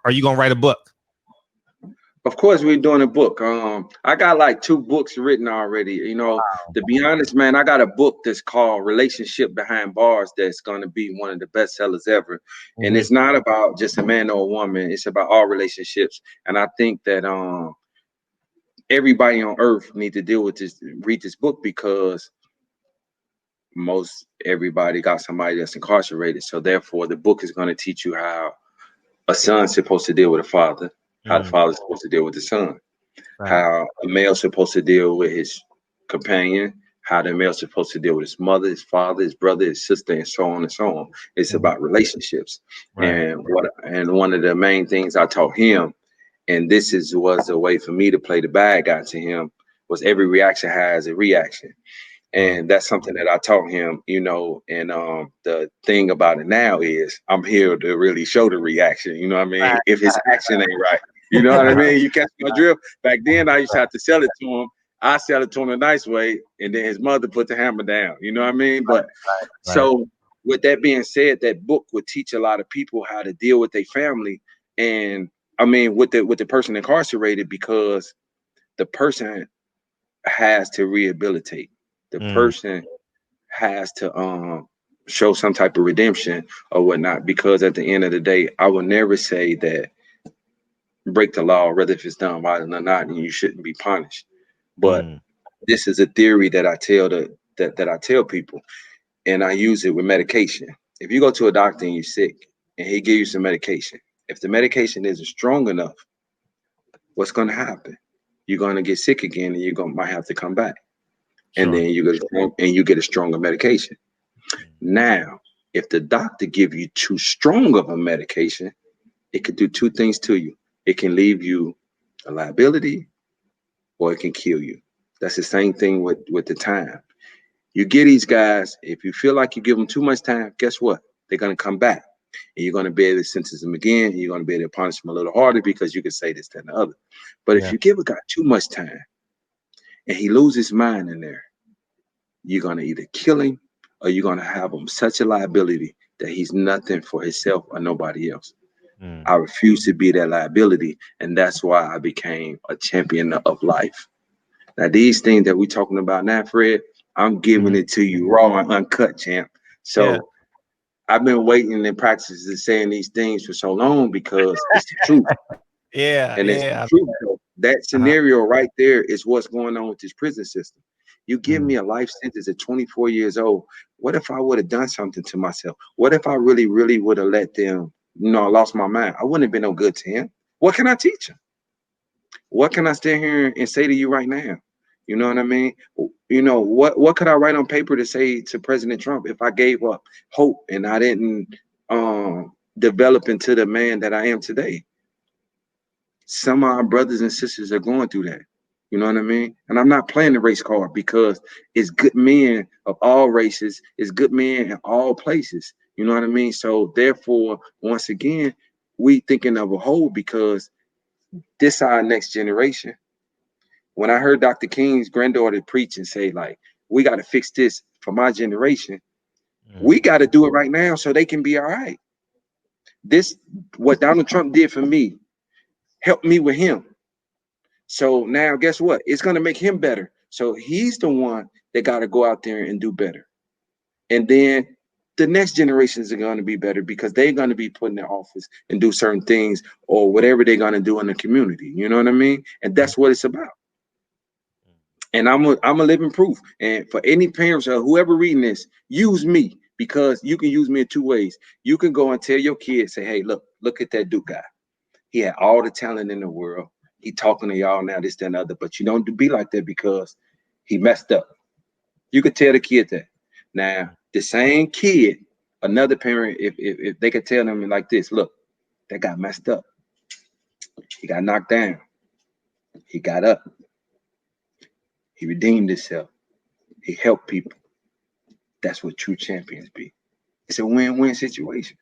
Are you gonna write a book? Of course, we're doing a book. I got like 2 books written already. You know, to be honest, man, I got a book that's called Relationship Behind Bars that's gonna be one of the best sellers ever. And Mm-hmm. it's not about just a man or a woman, it's about all relationships. And I think that everybody on earth need to deal with this, read this book, because most everybody got somebody that's incarcerated. So therefore the book is gonna teach you how a son's supposed to deal with a father, how the Mm, father's supposed to deal with the son, right. how a male's supposed to deal with his companion, how the male's supposed to deal with his mother, his father, his brother, his sister, and so on and so on. It's Mhm. about relationships. Right. And one of the main things I taught him, and was a way for me to play the bad guy to him, was every reaction has a reaction. Mm. And that's something that I taught him, you know. And the thing about it now is I'm here to really show the reaction. You know what I mean? If his action ain't right, you know what I mean? You catch my drift. Back then, I used to have to sell it to him. I sell it to him a nice way, and then his mother put the hammer down. You know what I mean? But Right. so, with that being said, that book would teach a lot of people how to deal with their family, and I mean with the person incarcerated, because the person has to rehabilitate. The Mm, person has to show some type of redemption or whatnot, because at the end of the day, I will never say that break the law, whether if it's done right or not, and you shouldn't be punished. But mm, this is a theory that I tell people, and I use it with medication. If you go to a doctor and you're sick and he gives you some medication, if the medication isn't strong enough, what's going to happen? You're going to get sick again, and might have to come back, and sure. then you get a stronger medication. Now, if the doctor give you too strong of a medication, it could do 2 things to you. It can leave you a liability, or it can kill you. That's the same thing with the time. You get these guys, if you feel like you give them too much time, guess what? They're going to come back. And you're going to be able to sentence them again. And you're going to be able to punish them a little harder, because you can say this, that, and the other. But if Yeah. you give a guy too much time and he loses his mind in there, you're going to either kill him, or you're going to have him such a liability that he's nothing for himself or nobody else. Mm, I refuse to be that liability. And that's why I became a champion of life. Now, these things that we're talking about now, Fred, I'm giving mhm. it to you raw and uncut, champ. Yeah. So I've been waiting and practicing saying these things for so long, because it's the truth. Yeah. And it's the Yeah. truth, though. That Uh-huh. scenario right there is what's going on with this prison system. You give Mm, me a life sentence at 24 years old. What if I would have done something to myself? What if I really, really would have let them, I lost my mind? I wouldn't have been no good to him. What can I teach him? What can I stand here and say to you right now? You know what I mean? What could I write on paper to say to President Trump if I gave up hope and I didn't develop into the man that I am today? Some of our brothers and sisters are going through that. You know what I mean? And I'm not playing the race card, because it's good men of all races, it's good men in all places. You know what I mean? So therefore, once again, we thinking of a whole, because this our next generation. When I heard Dr. King's granddaughter preach and say, like, we got to fix this for my generation, we mhm. got to do it right now so they can be all right. This, what Donald Trump did for me, helped me with him. So now, guess what? It's going to make him better. So he's the one that got to go out there and do better. And then the next generations are going to be better, because they're going to be put in their office and do certain things, or whatever they're going to do in the community. You know what I mean? And that's what it's about. And I'm a living proof. And for any parents or whoever reading this, use me, because you can use me in 2 ways. You can go and tell your kids, say, hey, look at that Duke guy. He had all the talent in the world. He talking to y'all now, this, that, and other. But you don't be like that, because he messed up. You could tell the kid that. Now, the same kid, another parent, if they could tell them like this, look, that guy messed up. He got knocked down. He got up. He redeemed himself. He helped people. That's what true champions be. It's a win-win situation.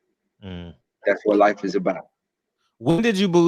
Mm. That's what life is about. When did you believe